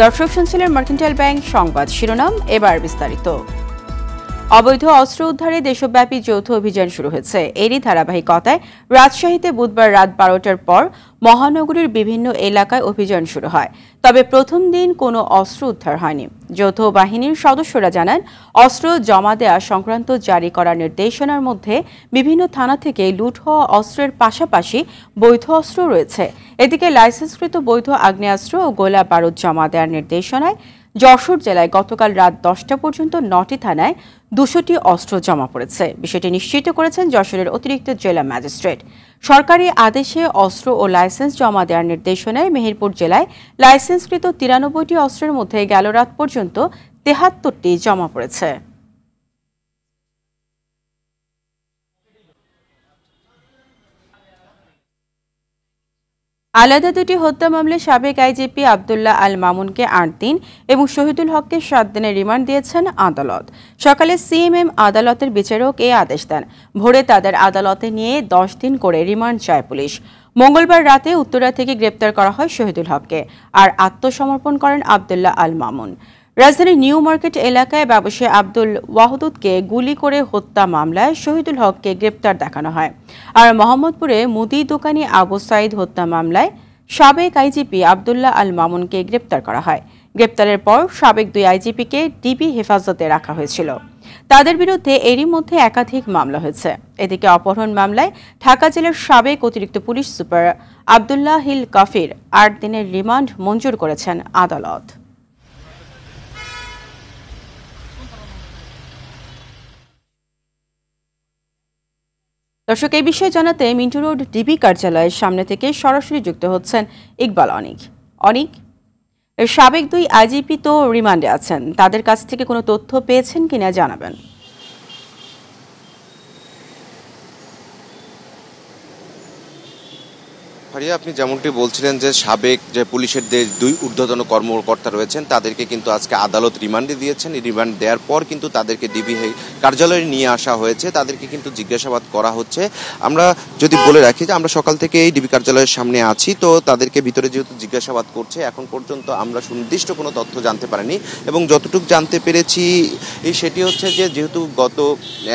দর্শক শুনছিলেন mercantile bank সংবাদ শিরোনাম, এবার বিস্তারিত। অবৈধ অস্ত্র উদ্ধারে দেশব্যাপী যৌথ অভিযান শুরু হয়েছে। এরই ধারাবাহিকতায় রাজশাহীতে বুধবার রাত 12টার পর মহানগরীর বিভিন্ন এলাকায় অভিযান শুরু হয়। তবে প্রথম দিন কোনো অস্ত্র উদ্ধার হয়নি। যৌথ বাহিনীর সদস্যরা জানান, অস্ত্র জমা দেওয়া সংক্রান্ত জারি করা নির্দেশনার মধ্যে বিভিন্ন থানা থেকে লুট হওয়া অস্ত্রের পাশাপাশি বৈধ অস্ত্র রয়েছে। এদিকে লাইসেন্সকৃত বৈধ আগ্নেয়াস্ত্র ও গোলা বারুদ জমা দেওয়ার নির্দেশনায় যশোর জেলায় গতকাল রাত 10টা পর্যন্ত 9টি থানায় 200টি অস্ত্র জমা পড়েছে। বিষয়টি নিশ্চিত করেছেন যশোরের অতিরিক্ত জেলা ম্যাজিস্ট্রেট। সরকারি আদেশে অস্ত্র ও লাইসেন্স জমা দেওয়ার নির্দেশনায় মেহেরপুর জেলায় লাইসেন্সকৃত 93টি অস্ত্রের মধ্যে গেল রাত পর্যন্ত 73টি জমা পড়েছে। আলাদা দুটি হত্যা মামলায় সাবেক আইজিপি আব্দুল্লাহ আল মামুনকে 8 দিন এবং শহীদুল হককে 7 দিনের রিমান্ড দিয়েছেন আদালত। সকালে সিএমএম আদালতের বিচারক এই আদেশ দেন। ভোরে তাদের আদালতে নিয়ে 10 দিন করে রিমান্ড চায় পুলিশ। মঙ্গলবার রাতে উত্তরা থেকে গ্রেপ্তার করা হয় শহীদুল হককে, আর আত্মসমর্পণ করেন আব্দুল্লাহ আল মামুন। রাজধানীর নিউ মার্কেট এলাকায় ব্যবসায়ী আব্দুল ওয়াহদুদকে গুলি করে হত্যা মামলায় শহীদুল হককে গ্রেপ্তার দেখানো হয়। আর মোহাম্মদপুরে মুদি দোকানি আবু সাইদ হত্যা মামলায় সাবেক আইজিপি আব্দুল্লাহ আল মামুনকে গ্রেপ্তার করা হয়। গ্রেপ্তারের পর সাবেক 2 আইজিপিকে ডিবি হেফাজতে রাখা হয়েছিল। তাদের বিরুদ্ধে এরই মধ্যে একাধিক মামলা হয়েছে। এদিকে অপহরণ মামলায় ঢাকা জেলার সাবেক অতিরিক্ত পুলিশ সুপার আব্দুল্লাহ হিল কাফির 8 দিনের রিমান্ড মঞ্জুর করেছেন আদালত। দর্শক, এই বিষয়ে জানাতে মিন্টু রোড ডিবি কার্যালয়ের সামনে থেকে সরাসরি যুক্ত হচ্ছেন ইকবাল অনিক। সাবেক 2 আইজিপি তো রিমান্ডে আছেন, তাদের কাছ থেকে কোনো তথ্য পেয়েছেন কিনা জানাবেন। ফারিয়া, আপনি যেমনটি বলছিলেন যে সাবেক যে পুলিশের যে 2 ঊর্ধ্বতন কর্মকর্তা রয়েছেন তাদেরকে কিন্তু আজকে আদালত রিমান্ডে দিয়েছেন। রিমান্ড দেওয়ার পর কিন্তু তাদেরকে ডিবি কার্যালয়ে নিয়ে আসা হয়েছে, তাদেরকে কিন্তু জিজ্ঞাসাবাদ করা হচ্ছে। আমরা যদি বলে রাখি যে আমরা সকাল থেকে এই ডিবি কার্যালয়ের সামনে আছি, তো তাদেরকে ভিতরে যেহেতু জিজ্ঞাসাবাদ করছে, এখন পর্যন্ত আমরা সুনির্দিষ্ট কোনো তথ্য জানতে পারিনি। এবং যতটুকু জানতে পেরেছি সেটি হচ্ছে যে যেহেতু গত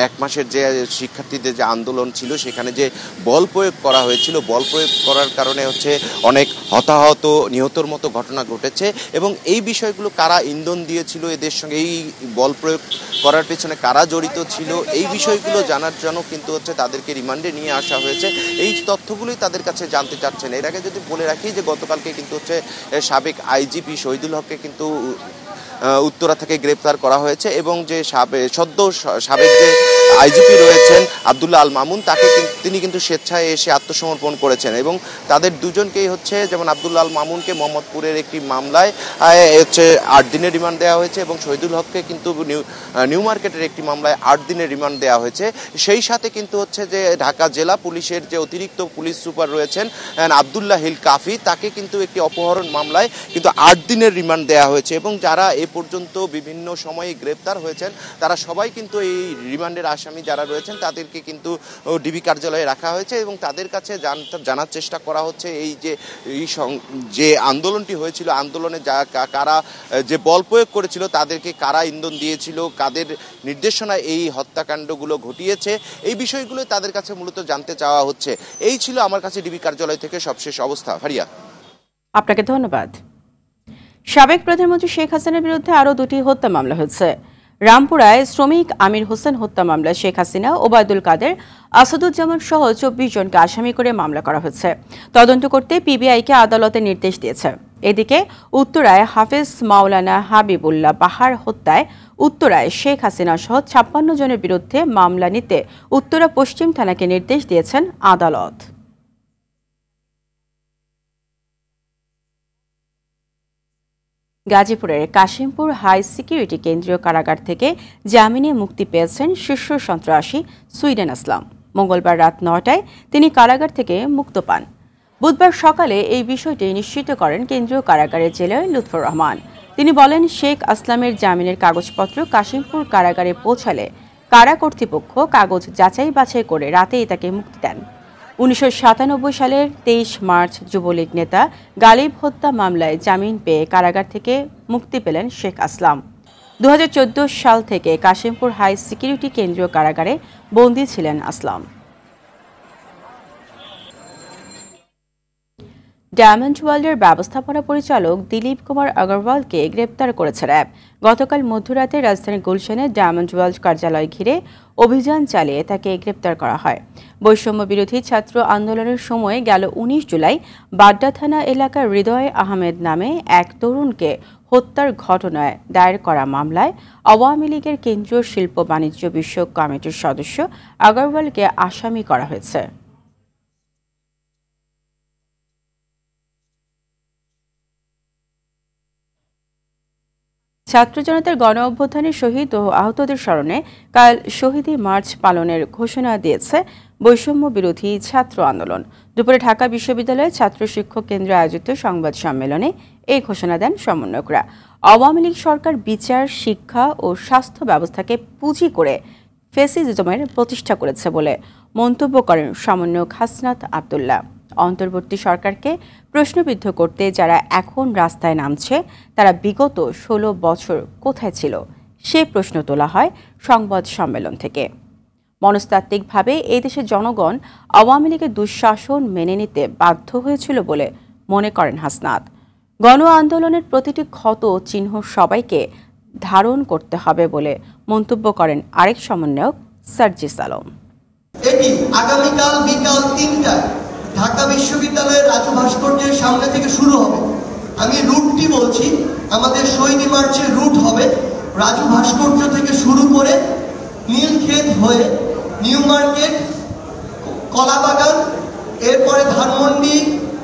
1 মাসের যে শিক্ষার্থীদের যে আন্দোলন ছিল সেখানে যে বল প্রয়োগ করা হয়েছিল, বল প্রয়োগ করার কারণে হচ্ছে অনেক হতাহত নিহতর মতো ঘটনা ঘটেছে। এবং এই বিষয়গুলো কারা ইন্ধন দিয়েছিল, এদের সঙ্গে এই বল প্রয়োগ করার পেছনে কারা জড়িত ছিল, এই বিষয়গুলো জানার জন্য কিন্তু হচ্ছে তাদেরকে রিমান্ডে নিয়ে আসা হয়েছে। এই তথ্যগুলোই তাদের কাছে জানতে চাচ্ছেন। এর আগে যদি বলে রাখি যে গতকালকে কিন্তু হচ্ছে সাবেক আইজিপি শহীদুল হককে কিন্তু উত্তরা থেকে গ্রেপ্তার করা হয়েছে এবং যে সাবেক যে আইজিপি রয়েছেন আব্দুল্লাহ আল মামুন, তিনি কিন্তু স্বেচ্ছায় এসে আত্মসমর্পণ করেছেন। এবং তাদের দুজনকেই হচ্ছে, যেমন আব্দুল্লাহ আল মামুনকে মোহাম্মদপুরের একটি মামলায় হচ্ছে 8 দিনের রিমান্ড দেওয়া হয়েছে এবং শহীদুল হককে কিন্তু নিউ মার্কেটের একটি মামলায় 8 দিনের রিমান্ড দেওয়া হয়েছে। সেই সাথে কিন্তু হচ্ছে যে ঢাকা জেলা পুলিশের যে অতিরিক্ত পুলিশ সুপার রয়েছেন আব্দুল্লাহ হিল কাফি, তাকে কিন্তু একটি অপহরণ মামলায় কিন্তু 8 দিনের রিমান্ড দেওয়া হয়েছে। এবং যারা এ পর্যন্ত বিভিন্ন সময়ে গ্রেপ্তার হয়েছেন তারা সবাই কিন্তু এই রিমান্ডের আসামি যারা রয়েছেন তাদেরকে কিন্তু ডিবি কার্যালয়ে রাখা হয়েছে এবং তাদের কাছে জানার চেষ্টা করা হচ্ছে যে আন্দোলনটি হয়েছিল, আন্দোলনে কারা যে বল প্রয়োগ করেছিল, তাদেরকে কারা ইন্ধন দিয়েছিল, কাদের নির্দেশনায় এই হত্যাকাণ্ডগুলো ঘটিয়েছে, এই বিষয়গুলো তাদের কাছে মূলত জানতে চাওয়া হচ্ছে। এই ছিল আমার কাছে ডিবি কার্যালয় থেকে সবশেষ অবস্থা। ফারিয়া, আপনাকে ধন্যবাদ। সাবেক প্রধানমন্ত্রী শেখ হাসিনার বিরুদ্ধে আরও 2টি হত্যা মামলা হয়েছে। রামপুরায় শ্রমিক আমির হোসেন হত্যা মামলায় শেখ হাসিনা, ওবায়দুল কাদের, আসাদুজ্জামান সহ 24 জনকে আসামি করে মামলা করা হয়েছে। তদন্ত করতে পিবিআইকে আদালতে নির্দেশ দিয়েছে। এদিকে উত্তরায় হাফেজ মাওলানা হাবিবুল্লাহ বাহার হত্যায় উত্তরায় শেখ হাসিনা সহ 56 জনের বিরুদ্ধে মামলা নিতে উত্তরা পশ্চিম থানাকে নির্দেশ দিয়েছেন আদালত। গাজীপুরের কাশিমপুর হাই সিকিউরিটি কেন্দ্রীয় কারাগার থেকে জামিনে মুক্তি পেয়েছেন শীর্ষ সন্ত্রাসী সুইডেন আসলাম। মঙ্গলবার রাত 9টায় তিনি কারাগার থেকে মুক্ত পান। বুধবার সকালে এই বিষয়টি নিশ্চিত করেন কেন্দ্রীয় কারাগারের জেলার লুৎফর রহমান। তিনি বলেন, শেখ আসলামের জামিনের কাগজপত্র কাশিমপুর কারাগারে পৌঁছালে কারা কর্তৃপক্ষ কাগজ যাচাই বাছাই করে রাতেই তাকে মুক্তি দেন। 1997 সালের 23 মার্চ যুবলীগ নেতা গালিব হত্যা মামলায় জামিন পেয়ে কারাগার থেকে মুক্তি পেলেন শেখ আসলাম। 2014 সাল থেকে কাশিমপুর হাই সিকিউরিটি কেন্দ্রীয় কারাগারে বন্দী ছিলেন আসলাম। ডায়মন্ড ওয়ার্ল্ডের ব্যবস্থাপনা পরিচালক দিলীপ কুমার আগরওয়ালকে গ্রেপ্তার করেছে র্যাব। গতকাল মধ্যরাতে রাজধানীর গুলশানে ডায়মন্ড ওয়ার্ল্ড কার্যালয় ঘিরে অভিযান চালিয়ে তাকে গ্রেপ্তার করা হয়। বৈষম্য বিরোধী ছাত্র আন্দোলনের সময় গেল 19 জুলাই বাড্ডা থানা এলাকার হৃদয় আহমেদ নামে এক তরুণকে হত্যার ঘটনায় দায়ের করা মামলায় আওয়ামী লীগের কেন্দ্রীয় শিল্প বাণিজ্য বিষয়ক কমিটির সদস্য আগরওয়ালকে আসামি করা হয়েছে। ছাত্র জনতার গণ অভ্যুত্থানে শহীদ ও আহতদের স্মরণে কাল শহীদী মার্চ পালনের ঘোষণা দিয়েছে বৈষম্য বিরোধী ছাত্র আন্দোলন। দুপুরে ঢাকা বিশ্ববিদ্যালয়ে ছাত্র শিক্ষক কেন্দ্র আয়োজিত সংবাদ সম্মেলনে এই ঘোষণা দেন সমন্বয়করা। আওয়ামী লীগ সরকার বিচার, শিক্ষা ও স্বাস্থ্য ব্যবস্থাকে পুঁজি করে ফ্যাসিজমের প্রতিষ্ঠা করেছে বলে মন্তব্য করেন সমন্বয়ক হাসনাত আব্দুল্লাহ। অন্তর্বর্তী সরকারকে প্রশ্নবিদ্ধ করতে যারা এখন রাস্তায় নামছে তারা বিগত 16 বছর কোথায় ছিল সে প্রশ্ন তোলা হয় সংবাদ সম্মেলন থেকে। মনস্তাত্ত্বিকভাবে এই দেশের জনগণ আওয়ামী লীগের দুঃশাসন মেনে নিতে বাধ্য হয়েছিল বলে মনে করেন হাসনাত। গণ আন্দোলনের প্রতিটি ক্ষত চিহ্ন সবাইকে ধারণ করতে হবে বলে মন্তব্য করেন আরেক সমন্বয়ক সার্জিস আলম। এটি আগামীকাল বিকাল 3টায় ঢাকা বিশ্ববিদ্যালয়ের রাজু ভাস্কর্যের সামনে থেকে শুরু হবে। আমি রুটটি বলছি, আমাদের শহীদী মার্চের রুট হবে রাজু ভাস্কর্য থেকে শুরু করে নীলক্ষেত হয়ে নিউ মার্কেট, কলাবাগান, এরপরে ধানমন্ডি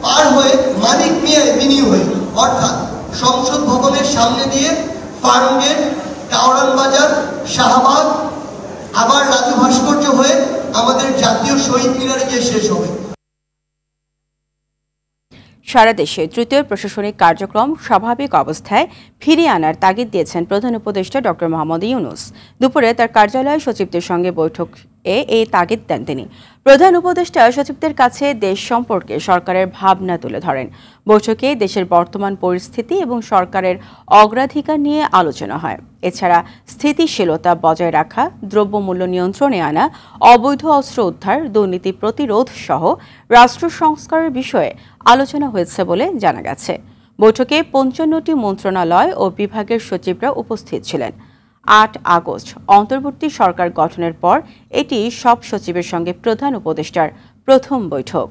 পার হয়ে মানিক মিয়া এভিনিউ হয়ে অর্থাৎ সংসদ ভবনের সামনে দিয়ে ফার্মগেট, কাওরান বাজার, শাহবাগ, আবার রাজু ভাস্কর্য হয়ে আমাদের জাতীয় শহীদ মিনারে গিয়ে শেষ হবে। সারা দেশে তৃতীয় প্রশাসনিক কার্যক্রম স্বাভাবিক অবস্থায় ফিরিয়ে আনার তাগিদ দিয়েছেন প্রধান উপদেষ্টা ডক্টর মোহাম্মদ ইউনূস। দুপুরে তার কার্যালয়ে সচিবদের সঙ্গে বৈঠকে এই তাগিদ দেন তিনি। প্রধান উপদেষ্টা সচিবদের কাছে দেশ সম্পর্কে সরকারের ভাবনা তুলে ধরেন। বৈঠকে দেশের বর্তমান পরিস্থিতি এবং সরকারের অগ্রাধিকার নিয়ে আলোচনা হয়। এছাড়া স্থিতিশীলতা বজায় রাখা, দ্রব্যমূল্য নিয়ন্ত্রণে আনা, অবৈধ অস্ত্র উদ্ধার, দুর্নীতি প্রতিরোধ সহ রাষ্ট্র সংস্কারের বিষয়ে আলোচনা হয়েছে বলে জানা গেছে। বৈঠকে 55টি মন্ত্রণালয় ও বিভাগের সচিবরা উপস্থিত ছিলেন। 8 আগস্ট অন্তর্বর্তী সরকার গঠনের পর এটি সব সচিবের সঙ্গে প্রধান উপদেষ্টার প্রথম বৈঠক।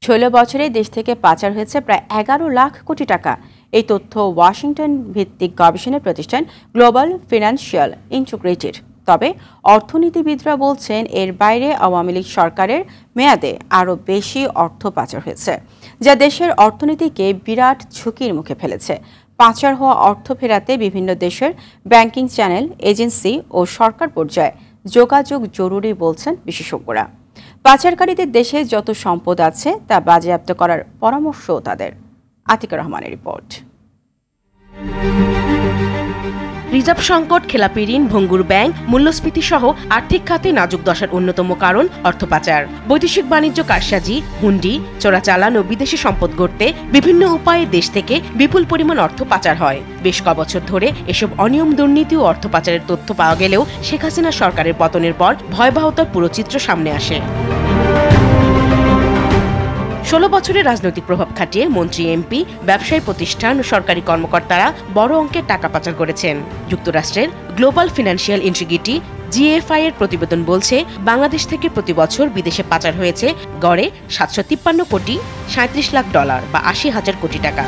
16 বছরে দেশ থেকে পাচার হয়েছে প্রায় 11 লাখ কোটি টাকা। এই তথ্য ওয়াশিংটন ভিত্তিক গবেষণা প্রতিষ্ঠান গ্লোবাল ফিনান্সিয়াল ইন্টিগ্রেটেড। তবে অর্থনীতিবিদরা বলছেন এর বাইরে আওয়ামী লীগ সরকারের মেয়াদে আরও বেশি অর্থ পাচার হয়েছে, যা দেশের অর্থনীতিকে বিরাট ঝুঁকির মুখে ফেলেছে। পাচার হওয়া অর্থ ফেরাতে বিভিন্ন দেশের ব্যাংকিং চ্যানেল, এজেন্সি ও সরকার পর্যায়ে যোগাযোগ জরুরি বলছেন বিশেষজ্ঞরা। পাচারকারীদের দেশে যত সম্পদ আছে তা বাজেয়াপ্ত করার পরামর্শও তাদের। আতিকা রহমানের রিপোর্ট। রিজার্ভ সংকট, খেলাপি ঋণ, ভঙ্গুর ব্যাংক, মূল্যস্ফীতি সহ আর্থিক খাতে নাজুক দশার অন্যতম কারণ অর্থ পাচার। বৈদেশিক বাণিজ্য কারসাজি, হুন্ডি, চোরাচালান ও বিদেশি সম্পদ গড়তে বিভিন্ন উপায়ে দেশ থেকে বিপুল পরিমাণ অর্থ পাচার হয়। বেশ কবছর ধরে এসব অনিয়ম, দুর্নীতি ও অর্থ পাচারের তথ্য পাওয়া গেলেও শেখ হাসিনা সরকারের পতনের পর ভয়াবহতার পুরো চিত্র সামনে আসে। 16 বছরের রাজনৈতিক প্রভাব খাটিয়ে মন্ত্রী, এমপি, ব্যবসায়ী প্রতিষ্ঠান ও সরকারি কর্মকর্তারা বড় অঙ্কের টাকা পাচার করেছেন। যুক্তরাষ্ট্রের গ্লোবাল ফিনান্সিয়াল ইন্টিগ্রিটি GFI এর প্রতিবেদন বলছে, বাংলাদেশ থেকে প্রতি বছর বিদেশে পাচার হয়েছে গড়ে 753 কোটি 37 লাখ ডলার বা 80,000 কোটি টাকা।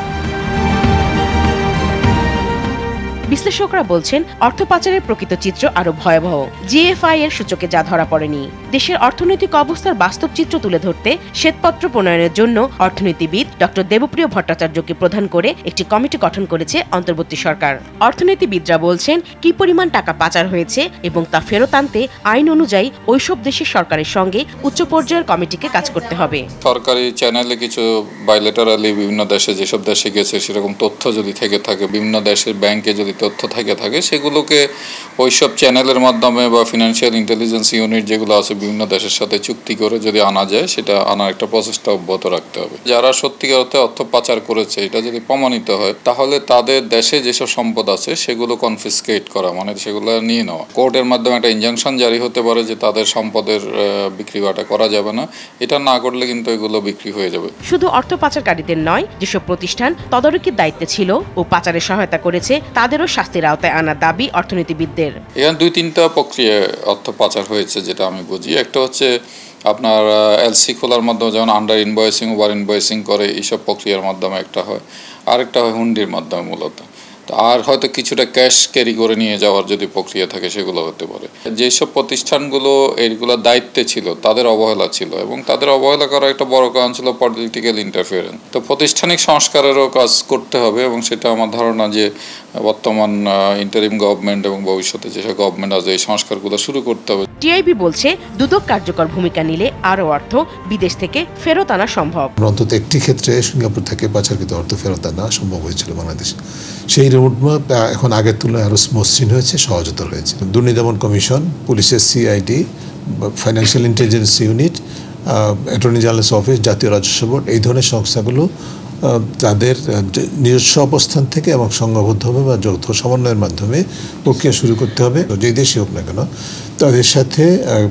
বিশ্লেষকরা বলছেন, অর্থ পাচারের প্রকৃত চিত্র আরো ভয়াবহ। GFI এর সূচকে যা ধরা পড়েনি। দেশের অর্থনৈতিক অবস্থার বাস্তব চিত্র তুলে ধরতে শ্বেতপত্র প্রণয়নের জন্য অর্থনীতিবিদ ডক্টর দেবপ্রিয় ভট্টাচার্যকে প্রধান করে একটি কমিটি গঠন করেছে অন্তর্বর্তী সরকার। অর্থনীতিবিদরা বলছেন, কি পরিমাণ টাকা পাচার হয়েছে এবং তা ফেরত আনতে আইন অনুযায়ী ওইসব দেশের সরকারের সঙ্গে উচ্চ পর্যায়ের কমিটিকে কাজ করতে হবে। সরকারি চ্যানেলে কিছু বাইলেটারালি বিভিন্ন দেশে যেসব দেশে গেছে সেরকম তথ্য যদি থেকে থাকে, বিভিন্ন দেশের ব্যাংকে যদি তথ্য থাকে সেগুলোকে ওইসব চ্যানেলের মাধ্যমে বা ফিনান্সিয়াল ইন্টেলিজেন্স ইউনিট যেগুলো আছে বিভিন্ন দেশের সাথে চুক্তি করে যদি আনা যায়, সেটা আনার একটা প্রসেসটা অব্যাহত রাখতে হবে। যারা সত্যিকার অর্থে অর্থ পাচার করেছে এটা যদি প্রমাণিত হয়, তাহলে তাদের দেশে যেসব সম্পদ আছে সেগুলো কনফিসকেট করা, মানে সেগুলো নিয়ে নেওয়া। কোর্টের মাধ্যমে একটা ইনজাংশন জারি হতে পারে যে তাদের সম্পদের বিক্রি বাটা করা যাবে না। এটা না করলে কিন্তু এগুলো বিক্রি হয়ে যাবে। শুধু অর্থ পাচারকারীদের নয়, যেসব প্রতিষ্ঠান তদারকির দায়িত্বে ছিল ও পাচারে সহায়তা করেছে তাদেরও শাস্তির আওতায় আনার দাবি অর্থনীতিবিদদের। এখানে 2-3টা প্রক্রিয়ায় অর্থ পাচার হয়েছে যেটা আমি বুঝি। একটা হচ্ছে আপনার এলসি খোলার মাধ্যমে যেমন আন্ডার ইনভয়েসিং, ওভার ইনভয়েসিং করে, এইসব প্রক্রিয়ার মাধ্যমে একটা হয়। আরেকটা হয় হুন্ডির মাধ্যমে মূলত। আর হয়তো কিছুটা ক্যাশ ক্যারি করে নিয়ে যাওয়ার যদি প্রক্রিয়া থাকে সেগুলো হতে পারে। যেসব প্রতিষ্ঠানগুলো এইগুলোর দায়িত্বে ছিল তাদের অবহেলা ছিল, এবং তাদের অবহেলা করার একটা বড় কারণ ছিল পলিটিক্যাল ইন্টারফিয়ারেন্স। তো প্রাতিষ্ঠানিক সংস্কারেরও কাজ করতে হবে, এবং সেটা আমার ধারণা যে বর্তমান ইন্টারিম গভর্নমেন্ট এবং ভবিষ্যতে যেসব গভর্নমেন্ট আছে এই সংস্কারগুলো শুরু করতে হবে। টিআইবি বলছে দুদক কার্যকর ভূমিকা নিলে আরও অর্থ বিদেশ থেকে ফেরত আনা সম্ভব। অন্তত একটি ক্ষেত্রে সিঙ্গাপুর থেকে পাচারকৃত অর্থ ফেরত আনা সম্ভব হয়েছিল বাংলাদেশে। সেই রোডম্যাপ এখন আগের তুলনায় আরও মসৃণ হয়েছে, সহজতর হয়েছে। দুর্নীতি দমন কমিশন, পুলিশের CID, financial intelligence unit, attorney generals office, জাতীয় রাজস্ব বোর্ড, এই ধরনের সংস্থাগুলো তাদের নিজস্ব অবস্থান থেকে এবং সংঘবদ্ধভাবে বা যৌথ সমন্বয়ের মাধ্যমে প্রক্রিয়া শুরু করতে হবে। যেই দেশই হোক না কেন, তাদের সাথে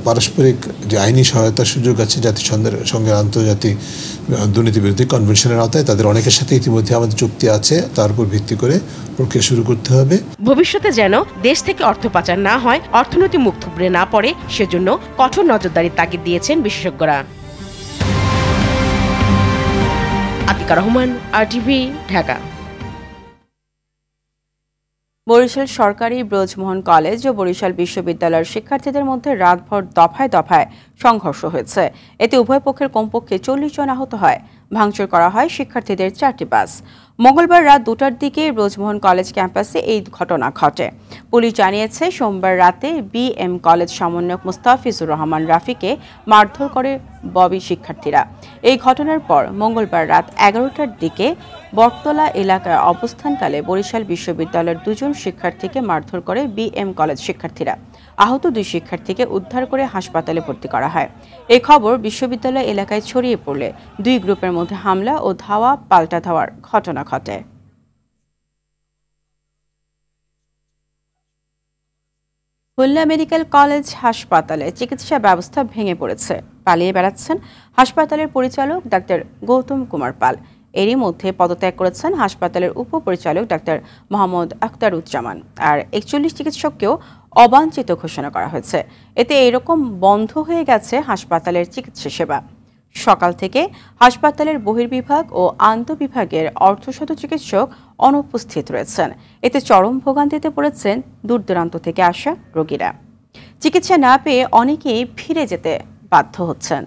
পারস্পরিক যে আইনি সহায়তার সুযোগ আছে জাতিসংঘের সঙ্গে আন্তর্জাতিক দুর্নীতি বিরোধী কনভেনশনের আওতায় তাদের অনেকের সাথে ইতিমধ্যে আমাদের চুক্তি আছে, তার উপর ভিত্তি করে প্রক্রিয়া শুরু করতে হবে। ভবিষ্যতে যেন দেশ থেকে অর্থ পাচার না হয়, অর্থনৈতিক মুখ থুবড়ে না পড়ে, সেজন্য কঠোর নজরদারির তাগিদ দিয়েছেন বিশেষজ্ঞরা। আতিকা রহমান, RTV, ঢাকা। বরিশাল সরকারি ব্রজমোহন কলেজ ও বরিশাল বিশ্ববিদ্যালয়ের শিক্ষার্থীদের মধ্যে রাতভর দফায় দফায় সংঘর্ষ হয়েছে। এতে উভয় পক্ষের কমপক্ষে 40 জন আহত হয়। ভাঙচুর করা হয় শিক্ষার্থীদের 4টি বাস। মঙ্গলবার রাত 2টার দিকে ব্রজমোহন কলেজ ক্যাম্পাসে এই ঘটনা ঘটে। পুলিশ জানিয়েছে, সোমবার রাতে BM কলেজ সমন্বয়ক মুস্তাফিজুর রহমান রাফিকে মারধর করে ববি শিক্ষার্থীরা। এই ঘটনার পর মঙ্গলবার রাত 11টার দিকে বটতলা এলাকায় অবস্থানকালে বরিশাল বিশ্ববিদ্যালয়ের 2 জন শিক্ষার্থীকে মারধর করে BM কলেজ শিক্ষার্থীরা। আহত 2 শিক্ষার্থীকে উদ্ধার করে হাসপাতালে ভর্তি করা হয়। এই খবর বিশ্ববিদ্যালয় এলাকায় ছড়িয়ে পড়লে 2 গ্রুপের মধ্যে হামলা ও ধাওয়া পাল্টা ধাওয়ার ঘটনা ঘটে। খুলনা মেডিকেল কলেজ হাসপাতালে চিকিৎসা ব্যবস্থা ভেঙে পড়েছে। পালিয়ে বেড়াচ্ছেন হাসপাতালের পরিচালক ডাক্তার গৌতম কুমার পাল। এরই মধ্যে পদত্যাগ করেছেন হাসপাতালের উপপরিচালক ডাক্তার মোহাম্মদ আখতারুজ্জামান। আর 41 চিকিৎসককেও অবাঞ্ছিত ঘোষণা করা হয়েছে। এতে এরকম বন্ধ হয়ে গেছে হাসপাতালের চিকিৎসা সেবা। সকাল থেকে হাসপাতালের বহির্বিভাগ ও আন্তঃবিভাগের অর্ধশত চিকিৎসক অনুপস্থিত রয়েছেন। এতে চরম ভোগান্তিতে পড়েছেন দূর দূরান্ত থেকে আসা রোগীরা। চিকিৎসা না পেয়ে অনেকেই ফিরে যেতে বাধ্য হচ্ছেন।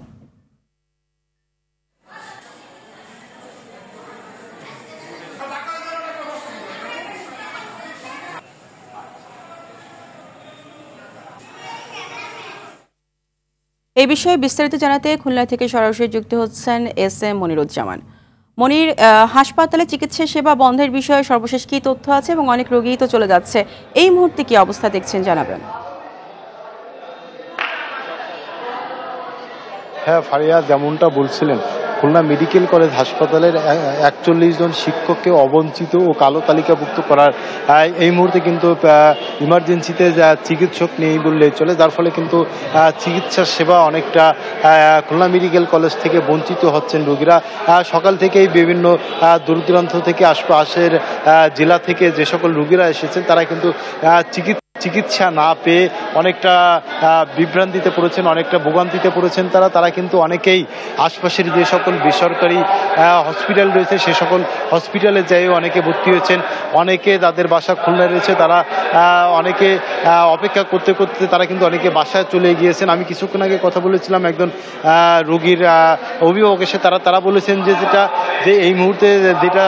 এই বিষয়ে বিস্তারিত জানাতে খুলনা থেকে সরাসরি যুক্ত হচ্ছেন SM মনিরুজ্জামান। মনির, হাসপাতালে চিকিৎসা সেবা বন্ধের বিষয়ে সর্বশেষ কি তথ্য আছে এবং অনেক রোগী তো চলে যাচ্ছে, এই মুহূর্তে কি অবস্থা দেখছেন জানাবেন? হ্যাঁ ফারিয়া, যেমনটা বলছিলেন, খুলনা মেডিকেল কলেজ হাসপাতালের 41 জন শিক্ষককে অবঞ্চিত ও কালো তালিকাভুক্ত করার এই মুহূর্তে কিন্তু ইমার্জেন্সিতে চিকিৎসক নেই বললেই চলে, যার ফলে কিন্তু চিকিৎসা সেবা অনেকটা খুলনা মেডিকেল কলেজ থেকে বঞ্চিত হচ্ছেন রোগীরা। সকাল থেকেই বিভিন্ন দূর দূরান্ত থেকে আশপাশের জেলা থেকে যে সকল রোগীরা এসেছেন তারা কিন্তু চিকিৎসা না পেয়ে অনেকটা বিভ্রান্তিতে পড়েছেন, অনেকটা ভোগান্তিতে পড়েছেন। তারা কিন্তু অনেকেই আশপাশের যে সকল বেসরকারি হসপিটাল রয়েছে সে সকল হসপিটালে যেয়ে অনেকে ভর্তি হয়েছেন। অনেকে তাদের বাসা খুলনায় রয়েছে, তারা অনেকে অপেক্ষা করতে করতে তারা কিন্তু অনেকে বাসায় চলে গিয়েছেন। আমি কিছুক্ষণ আগে কথা বলেছিলাম একজন রোগীর অভিভাবকের সাথে, তারা বলেছেন যে এই মুহূর্তে যেটা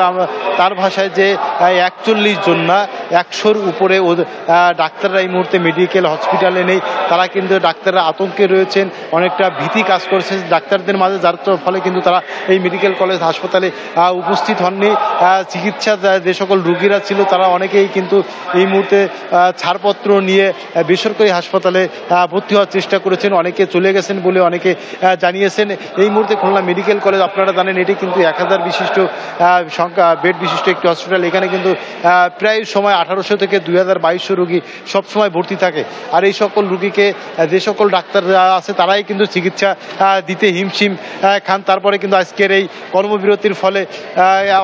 তার ভাষায় যে 41 জন না 100-র উপরে ডাক্তার ডাক্তাররা এই মুহূর্তে মেডিকেল হসপিটালে নেই, তারা কিন্তু ডাক্তাররা আতঙ্কে রয়েছেন, অনেকটা ভীতি কাজ করছে ডাক্তারদের মাঝে, যার ফলে কিন্তু তারা এই মেডিকেল কলেজ হাসপাতালে উপস্থিত হননি। চিকিৎসা যে সকল রোগীরা ছিল তারা অনেকেই কিন্তু এই মুহূর্তে ছাড়পত্র নিয়ে বেসরকারি হাসপাতালে ভর্তি হওয়ার চেষ্টা করেছেন, অনেকে চলে গেছেন বলে অনেকে জানিয়েছেন। এই মুহূর্তে খুলনা মেডিকেল কলেজ আপনারা জানেন এটি কিন্তু 1000 বিশিষ্ট সংখ্যা বেড বিশিষ্ট একটি হসপিটাল। এখানে কিন্তু প্রায় সময় 1800 থেকে 2200 রোগী সবসময় ভর্তি থাকে। আর এই সকল রোগীকে যে সকল ডাক্তার আছে তারাই কিন্তু চিকিৎসা দিতে হিমশিম খান। তারপরে কিন্তু আজকের এই কর্মবিরতির ফলে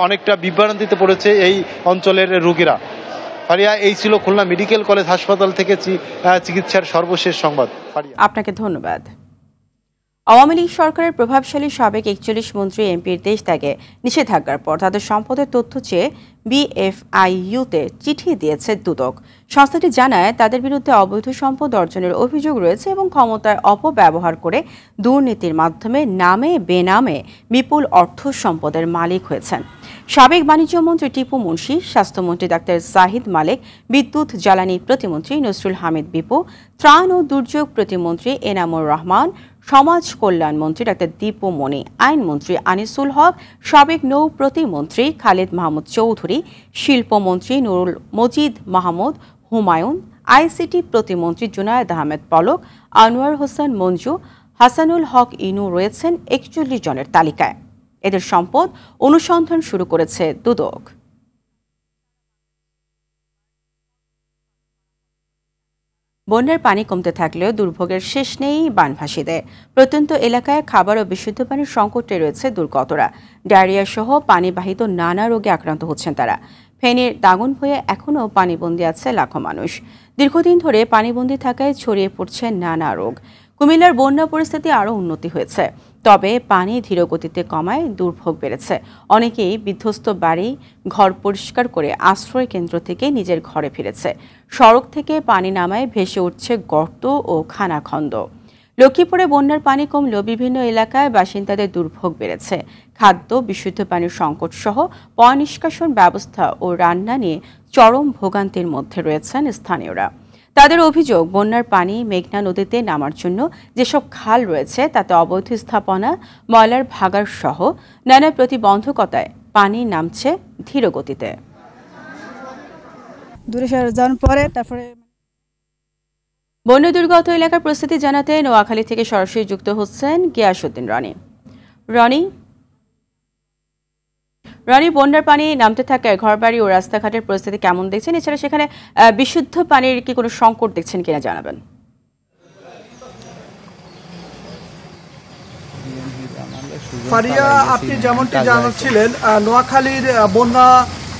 অনেকটা বিভ্রান্তিতে পড়েছে এই অঞ্চলের রোগীরা। ফারিয়া, এই ছিল খুলনা মেডিকেল কলেজ হাসপাতাল থেকে চিকিৎসার সর্বশেষ সংবাদ। আপনাকে ধন্যবাদ। আওয়ামী লীগ সরকারের প্রভাবশালী সাবেক 41 মন্ত্রী এমপির দেশ ত্যাগে নিষেধাজ্ঞার পর তাদের সম্পদের তথ্য চেয়ে বিএফআইইউতে চিঠি দিয়েছে দুদক। সংস্থাটি জানায় তাদের বিরুদ্ধে অবৈধ সম্পদ অর্জনের অভিযোগ রয়েছে এবং ক্ষমতার অপব্যবহার করে দুর্নীতির মাধ্যমে নামে বেনামে বিপুল অর্থ সম্পদের মালিক হয়েছেন। সাবেক বাণিজ্য মন্ত্রী টিপু মুন্সি, স্বাস্থ্যমন্ত্রী ডাক্তার জাহিদ মালেক, বিদ্যুৎ জ্বালানি প্রতিমন্ত্রী নসরুল হামিদ বিপু, ত্রাণ ও দুর্যোগ প্রতিমন্ত্রী এনামুর রহমান, সমাজ কল্যাণ মন্ত্রী ডাক্তার দীপু মনি, আইনমন্ত্রী আনিসুল হক, সাবেক নৌ প্রতিমন্ত্রী খালেদ মাহমুদ চৌধুরী, শিল্পমন্ত্রী নুরুল মজিদ মাহমুদ হুমায়ুন, আইসিটি প্রতিমন্ত্রী জুনায়েদ আহমেদ পলক, আনোয়ার হোসেন মঞ্জু, হাসানুল হক ইনু রয়েছেন 41 জনের তালিকায়। এদের সম্পদ অনুসন্ধান শুরু করেছে দুদক। বন্যার পানি কমতে থাকলেও দুর্ভোগের শেষ নেই বানভাসীদের। প্রত্যন্ত এলাকায় খাবার ও বিশুদ্ধ পানির সংকটে রয়েছে দুর্গতরা। ডায়রিয়া সহ পানিবাহিত নানা রোগে আক্রান্ত হচ্ছেন তারা। ফেনীর দাগনভূঞে এখনও পানিবন্দী আছে লাখো মানুষ। দীর্ঘদিন ধরে পানিবন্দী থাকায় ছড়িয়ে পড়ছে নানা রোগ। কুমিল্লার বন্যা পরিস্থিতি আরও উন্নতি হয়েছে, তবে পানি ধীরগতিতে কমায় দুর্ভোগ বেড়েছে। অনেকেই বিধ্বস্ত বাড়ি ঘর পরিষ্কার করে আশ্রয় কেন্দ্র থেকে নিজের ঘরে ফিরেছে। সড়ক থেকে পানি নামায় ভেসে উঠছে গর্ত ও খানাখন্দ। লক্ষ্মীপুরে বন্যার পানি কমলেও বিভিন্ন এলাকায় বাসিন্দাদের দুর্ভোগ বেড়েছে। খাদ্য, বিশুদ্ধ পানির সংকট সহ পয় নিষ্কাশন ব্যবস্থা ও রান্না নিয়ে চরম ভোগান্তির মধ্যে রয়েছেন স্থানীয়রা। তাদের অভিযোগ, বন্যার পানি মেঘনা নদীতে নামার জন্য যেসব খাল রয়েছে তাতে অবৈধ স্থাপনা, ময়লার ভাগাড় সহ নানা প্রতিবন্ধকতায় পানি নামছে ধীরগতিতে। বন্যা দুর্গত এলাকার পরিস্থিতি জানাতে নোয়াখালী থেকে সরাসরি যুক্ত হচ্ছেন গিয়াসউদ্দিন রনি। রনি, বন্যার পানি নামতে থাকায় ঘরবাড়ি ও রাস্তাঘাটের পরিস্থিতি কেমন দেখছেন? এছাড়া সেখানে বিশুদ্ধ পানির কি কোনো সংকট দেখছেন কিনা জানাবেন। ফারিয়া, আপনি যেমনটি জানাচ্ছিলেন, নোয়াখালীর বন্যা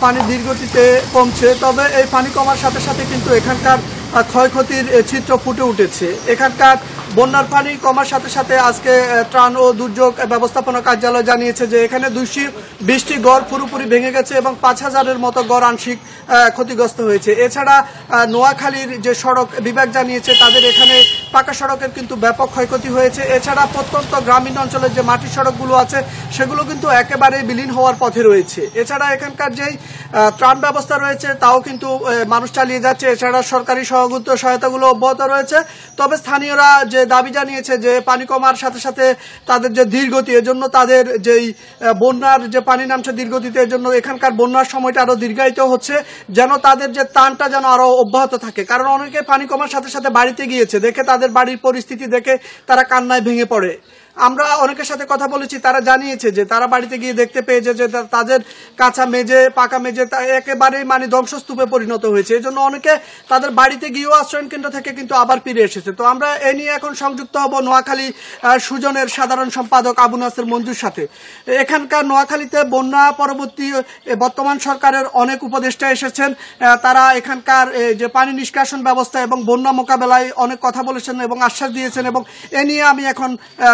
পানি ধীরগতিতে কমছে, তবে এই পানি কমার সাথে সাথে কিন্তু এখানকার ক্ষয়ক্ষতির চিত্র ফুটে উঠেছে। এখানকার বন্যার পানি কমার সাথে সাথে আজকে ত্রাণ ও দুর্যোগ ব্যবস্থাপনা কার্যালয় জানিয়েছে যে এখানে 220টি ঘর পুরোপুরি ভেঙে গেছে এবং 5000-এর মতো ঘর আংশিক ক্ষতিগ্রস্ত হয়েছে। এছাড়া নোয়াখালীর যে সড়ক বিভাগ জানিয়েছে তাদের এখানে পাকা সড়কের কিন্তু ব্যাপক ক্ষয়ক্ষতি হয়েছে। এছাড়া প্রত্যন্ত গ্রামীণ অঞ্চলের যে মাটির সড়কগুলো আছে সেগুলো কিন্তু একেবারে বিলীন হওয়ার পথে রয়েছে। এছাড়া এখানকার যেই ত্রাণ ব্যবস্থা রয়েছে তাও কিন্তু মানুষ চালিয়ে যাচ্ছে। এছাড়া সরকারি সহায়তাগুলো অব্যাহত রয়েছে। তবে স্থানীয়রা যে দাবি জানিয়েছে যে পানি কমার সাথে সাথে তাদের যে ধীরগতি, এজন্য তাদের যেই বন্যার যে পানি নামছে ধীরগতিতে, এজন্য এখানকার বন্যার সময়টা আরো দীর্ঘায়িত হচ্ছে, যেন তাদের যে ত্রাণটা যেন আরো অব্যাহত থাকে। কারণ অনেকে পানি কমার সাথে সাথে বাড়িতে গিয়েছে, দেখে তাদের বাড়ির পরিস্থিতি দেখে তারা কান্নায় ভেঙে পড়ে। আমরা অনেকের সাথে কথা বলেছি, তারা জানিয়েছে যে তারা বাড়িতে গিয়ে দেখতে পেয়েছে যে তাদের কাঁচা মেঝে, পাকা মেঝে একেবারেই মানে ধ্বংসস্তূপে পরিণত হয়েছে। এই জন্য অনেকে তাদের বাড়িতে গিয়েও আশ্রয় কেন্দ্র থেকে কিন্তু আবার ফিরে এসেছে। তো আমরা এ নিয়ে এখন সংযুক্ত হব নোয়াখালী সুজনের সাধারণ সম্পাদক আবু নাসের মঞ্জুর সাথে। এখানকার নোয়াখালীতে বন্যা পরবর্তী বর্তমান সরকারের অনেক উপদেষ্টা এসেছেন, তারা এখানকার যে পানি নিষ্কাশন ব্যবস্থা এবং বন্যা মোকাবেলায় অনেক কথা বলেছেন এবং আশ্বাস দিয়েছেন। এবং এ নিয়ে আমি এখন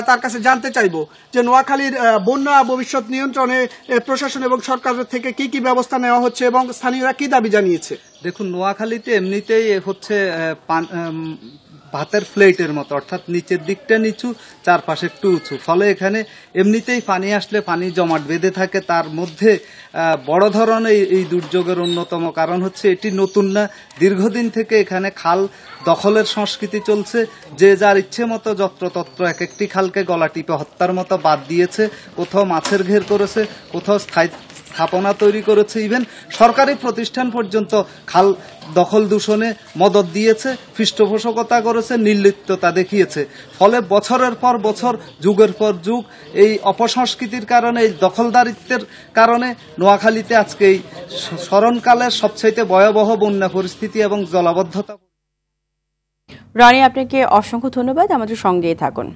তার কাছে জানতে চাইবো যে নোয়াখালীর বন্যা ভবিষ্যৎ নিয়ন্ত্রণে প্রশাসন এবং সরকারের থেকে কি কি ব্যবস্থা নেওয়া হচ্ছে এবং স্থানীয়রা কি দাবি জানিয়েছে। দেখুন, নোয়াখালীতে এমনিতেই হচ্ছে ভাতের প্লেটের মতো, অর্থাৎ নিচের দিকটা নিচু, চারপাশে একটু উঁচু, ফলে এখানে এমনিতেই পানি আসলে পানি জমাট বেঁধে থাকে। তার মধ্যে বড় ধরনের এই দুর্যোগের অন্যতম কারণ হচ্ছে এটি নতুন না, দীর্ঘদিন থেকে এখানে খাল দখলের সংস্কৃতি চলছে। যে যার ইচ্ছে মতো যত্রতত্র এক একটি খালকে গলা টিপে হত্যার মতো বাদ দিয়েছে, কোথাও মাছের ঘের করেছে, কোথাও স্থাপনা তৈরি করেছে, ইভেন সরকারি প্রতিষ্ঠান পর্যন্ত খাল দখল দূষণে মদত দিয়েছে, পৃষ্ঠপোষকতা করেছে, নির্লিপ্ততা দেখিয়েছে। ফলে বছরের পর বছর, যুগের পর যুগ এই অপসংস্কৃতির কারণে, এই দখলদারিত্বের কারণে নোয়াখালীতে আজকে এই স্মরণকালের সবচাইতে ভয়াবহ বন্যা পরিস্থিতি এবং জলাবদ্ধতা। রনি, আপনাকে অসংখ্য ধন্যবাদ, আমাদের সঙ্গেই থাকুন।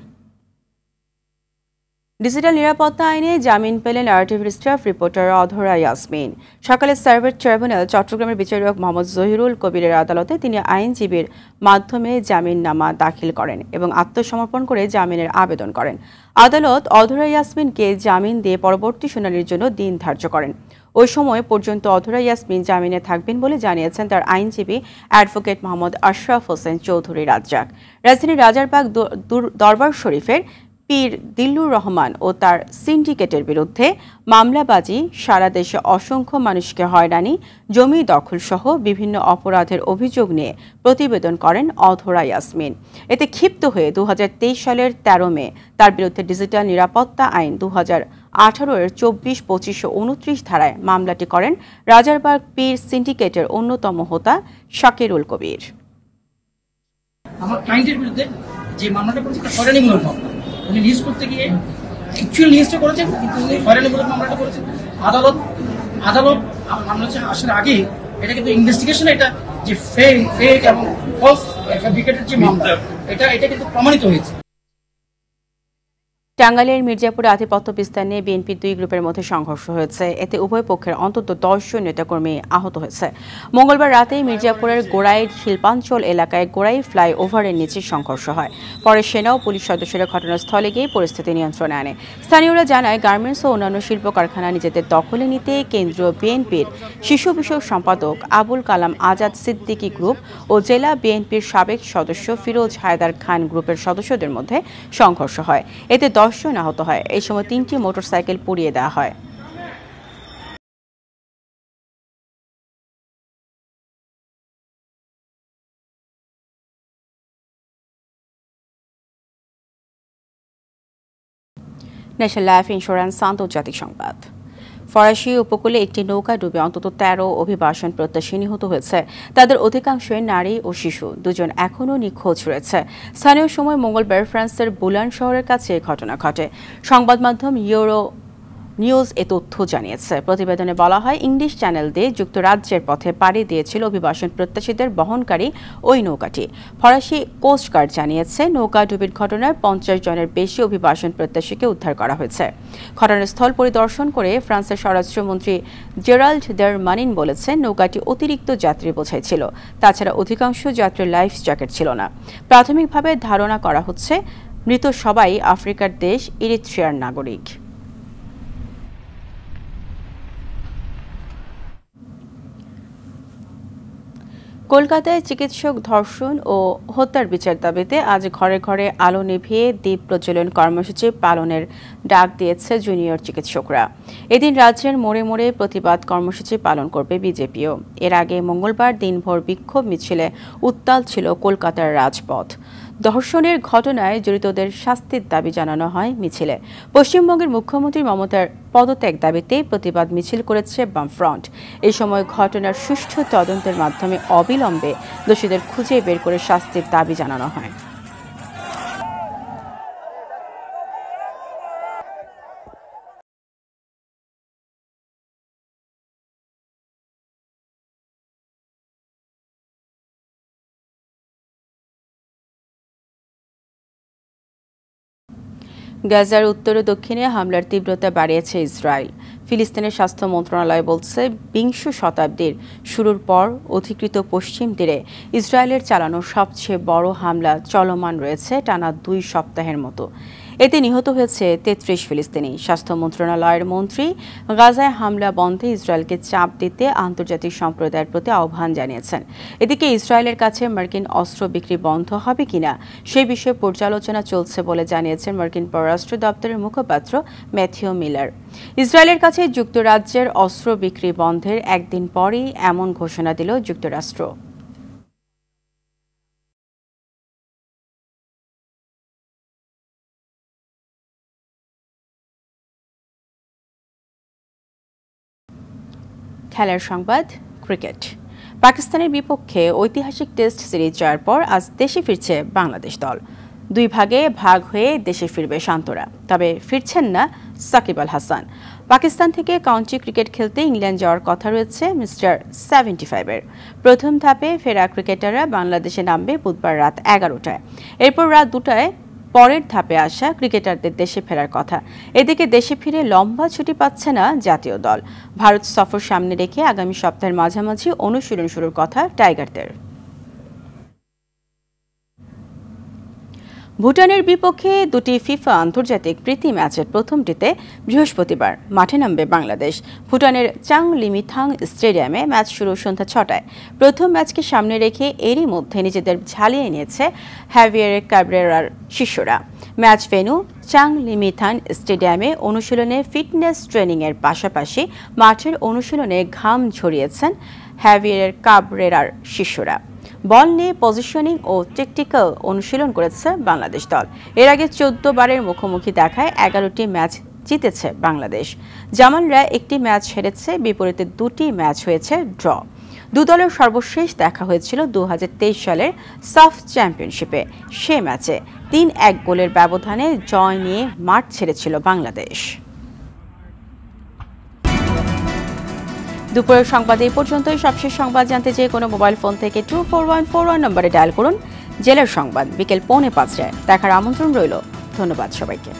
ডিজিটাল নিরাপত্তা আইনে জামিন পেলেন আরটিভির স্টাফ রিপোর্টার অধরা ইয়াসমিন। সকালে সার্ভার ট্রাইব্যুনাল চট্টগ্রামের বিচারক মোহাম্মদ জহিরুল কবিরের আদালতে তিনি আইনজীবীর মাধ্যমে জামিননামা দাখিল করেন এবং আত্মসমর্পণ করে জামিনের আবেদন করেন। আদালত অধরা ইয়াসমিনকে জামিন দিয়ে পরবর্তী শুনানির জন্য দিন ধার্য করেন। ওই সময় পর্যন্ত অধরা ইয়াসমিন জামিনে থাকবেন বলে জানিয়েছেন তার আইনজীবী অ্যাডভোকেট মোহাম্মদ আশরাফ হোসেন চৌধুরী রাজ্জাক। রাজধানীর রাজারবাগ দরবার শরীফের পীর দিল্লুর রহমান ও তার সিন্ডিকেটের বিরুদ্ধে মামলাবাজি, সারা দেশে অসংখ্য মানুষকে হয়রানি, জমি দখল সহ বিভিন্ন অপরাধের অভিযোগ নিয়ে প্রতিবেদন করেন অধরা ইয়াসমিন। এতে ক্ষিপ্ত হয়ে 2023 সালের 13 মে তার বিরুদ্ধে ডিজিটাল নিরাপত্তা আইন 2018 এর 24, 25 ও 29 ধারায় মামলাটি করেন রাজারবাগ পীর সিন্ডিকেটের অন্যতম হোতা শাকিরুল কবির। আমার ক্লায়েন্টের বিরুদ্ধে যে মামলাটা করেছে তা হয়রানিমূলক মামলা। উনি লিস্ট করতে গিয়ে অ্যাকচুয়াল লিস্টটা করেছেন, কিন্তু উনি হয়রানিমূলক মামলাটা করেছেন। আদালত মামলা আসার আগে এটা কিন্তু ইনভেস্টিগেশন, এটা যে ফেক এবং ফলস ফ্যাব্রিকেটেড যে মামলা, এটা কিন্তু প্রমাণিত হয়েছে। টাঙ্গাইলের মির্জাপুরে আধিপত্য বিস্তার নিয়ে বিএনপির দুই গ্রুপের মধ্যে সংঘর্ষ হয়েছে। এতে উভয় পক্ষের অন্তত 10 জন নেতাকর্মী আহত হয়েছে। মঙ্গলবার রাতে মির্জাপুরের গোড়াই শিল্পাঞ্চল এলাকায় গোড়াই ফ্লাইওভারের নিচে সংঘর্ষ হয়। পরে সেনা ও পুলিশ সদস্যরা ঘটনাস্থলে গিয়ে পরিস্থিতি নিয়ন্ত্রণে আনে। স্থানীয়রা জানায়, গার্মেন্টস ও অন্যান্য শিল্প কারখানা নিজেদের দখলে নিতে কেন্দ্রীয় বিএনপির শিশু বিষয়ক সম্পাদক আবুল কালাম আজাদ সিদ্দিকী গ্রুপ ও জেলা বিএনপির সাবেক সদস্য ফিরোজ হায়দার খান গ্রুপের সদস্যদের মধ্যে সংঘর্ষ হয়। এতে 10 জন আহত হয়। এই সময় 3টি মোটরসাইকেল পুড়িয়ে দেওয়া হয়। ন্যাশনাল লাইফ ইন্স্যুরেন্স আন্তর্জাতিক সংবাদ। ফরাসি উপকূলে একটি নৌকা ডুবে অন্তত 13 অভিবাসন প্রত্যাশী নিহত হয়েছে। তাদের অধিকাংশই নারী ও শিশু। 2 জন এখনও নিখোঁজ রয়েছে। স্থানীয় সময় মঙ্গলবার ফ্রান্সের বুলান শহরের কাছে এই ঘটনা ঘটে। সংবাদ মাধ্যম ইউরো নিউজ এ তথ্য জানিয়েছে। প্রতিবেদনে বলা হয়, ইংলিশ চ্যানেল দিয়ে যুক্তরাজ্যের পথে পাড়ি দিয়েছিল অভিবাসন প্রত্যাশীদের বহনকারী ওই নৌকাটি। ফরাসি কোস্টগার্ড জানিয়েছে, নৌকা ডুবির ঘটনায় 50 জনের বেশি অভিবাসন প্রত্যাশীকে উদ্ধার করা হয়েছে। ঘটনাস্থল পরিদর্শন করে ফ্রান্সের স্বরাষ্ট্রমন্ত্রী জেরাল্ড দারমানিন বলেছেন, নৌকাটি অতিরিক্ত যাত্রী বোঝাই ছিল। তাছাড়া অধিকাংশ যাত্রীর লাইফ জ্যাকেট ছিল না। প্রাথমিকভাবে ধারণা করা হচ্ছে মৃত সবাই আফ্রিকার দেশ ইরিত্রিয়ার নাগরিক। কলকাতায় চিকিৎসক ধর্ষণ ও হত্যার বিচার দাবিতে আজ ঘরে ঘরে আলো নিভিয়ে দীপ প্রজ্বলন কর্মসূচি পালনের ডাক দিয়েছে জুনিয়র চিকিৎসকরা। এদিন রাজ্যের মোড়ে মোড়ে প্রতিবাদ কর্মসূচি পালন করবে বিজেপিও। এর আগে মঙ্গলবার দিনভর বিক্ষোভ মিছিলে উত্তাল ছিল কলকাতার রাজপথ। ধর্ষণের ঘটনায় জড়িতদের শাস্তির দাবি জানানো হয় মিছিলে। পশ্চিমবঙ্গের মুখ্যমন্ত্রী মমতার পদত্যাগ দাবিতে প্রতিবাদ মিছিল করেছে বামফ্রন্ট। এই সময় ঘটনার সুষ্ঠু তদন্তের মাধ্যমে অবিলম্বে দোষীদের খুঁজে বের করে শাস্তির দাবি জানানো হয়। গাজার উত্তর ও দক্ষিণে হামলার তীব্রতা বাড়িয়েছে ইসরায়েল। ফিলিস্তিনের স্বাস্থ্য মন্ত্রণালয় বলছে, 20 শতাব্দীর শুরুর পর অধিকৃত পশ্চিম তীরে ইসরায়েলের চালানো সবচেয়ে বড় হামলা চলমান রয়েছে টানা 2 সপ্তাহের মতো। এতে নিহত হয়েছে 33 ফিলিস্তিনি। স্বাস্থ্য মন্ত্রণালয়ের মন্ত্রী গাজায় হামলা বন্ধে ইসরায়েলকে চাপ দিতে আন্তর্জাতিক সম্প্রদায়ের প্রতি আহ্বান জানিয়েছেন। এদিকে ইসরায়েলের কাছে মার্কিন অস্ত্র বিক্রি বন্ধ হবে কিনা সেই বিষয়ে পর্যালোচনা চলছে বলে জানিয়েছেন মার্কিন পররাষ্ট্র দপ্তরের মুখপাত্র ম্যাথিউ মিলার। ইসরায়েলের কাছে যুক্তরাজ্যের অস্ত্র বিক্রি বন্ধের একদিন পরই এমন ঘোষণা দিল যুক্তরাষ্ট্র। খেলার সংবাদ, ক্রিকেট। পাকিস্তানের বিপক্ষে ঐতিহাসিক টেস্ট সিরিজ জয়ের পর আজ দেশে ফিরছে বাংলাদেশ দল। 2 ভাগে ভাগ হয়ে দেশে ফিরবে শান্তরা, তবে ফিরছেন না সাকিব আল হাসান। পাকিস্তান থেকে কাউন্টি ক্রিকেট খেলতে ইংল্যান্ড যাওয়ার কথা রয়েছে মিস্টার 75-এর। প্রথম ধাপে ফেরা ক্রিকেটাররা বাংলাদেশে নামবে বুধবার রাত 11টায়। এরপর রাত 2টায় পরের ধাপে আসা ক্রিকেটারদের দেশে ফেরার কথা। এদিকে দেশে ফিরে লম্বা ছুটি পাচ্ছে না জাতীয় দল। ভারত সফর সামনে রেখে আগামী সপ্তাহের মাঝামাঝি অনুশীলন শুরুর কথা টাইগারদের। ভুটানের বিপক্ষে 2টি ফিফা আন্তর্জাতিক প্রীতি ম্যাচের প্রথমটিতে বৃহস্পতিবার মাঠে নামবে বাংলাদেশ। ভুটানের চাং লিমিথাং স্টেডিয়ামে ম্যাচ শুরু সন্ধ্যা 6টায়। প্রথম ম্যাচকে সামনে রেখে এরই মধ্যে নিজেদের ঝালিয়ে নিয়েছে হ্যাভিয়ার কাবরেরার শিষ্যরা। ম্যাচ ভেন্যু চাং লিমিথাং স্টেডিয়ামে অনুশীলনে ফিটনেস ট্রেনিংয়ের পাশাপাশি মাঠের অনুশীলনে ঘাম ঝরিয়েছেন হ্যাভিয়ার কাবরেরার শিষ্যরা। বল নিয়ে পজিশনিং ও টেকটিক্যাল অনুশীলন করেছে বাংলাদেশ দল। এর আগে 14 বারের মুখোমুখি দেখায় 11টি ম্যাচ জিতেছে বাংলাদেশ। জামানরা একটি ম্যাচ হেরেছে, বিপরীতে 2টি ম্যাচ হয়েছে ড্র। দু দলের সর্বশেষ দেখা হয়েছিল 2023 সালের সাফ চ্যাম্পিয়নশিপে। সে ম্যাচে 3-1 গোলের ব্যবধানে জয় নিয়ে মাঠ ছেড়েছিল বাংলাদেশ। দুপুরের সংবাদ এই পর্যন্তই। সবশেষ সংবাদ জানতে চেয়ে কোনো মোবাইল ফোন থেকে 24141 নম্বরে ডায়াল করুন। জেলার সংবাদ বিকেল 4:45টায় দেখার আমন্ত্রণ রইল। ধন্যবাদ সবাইকে।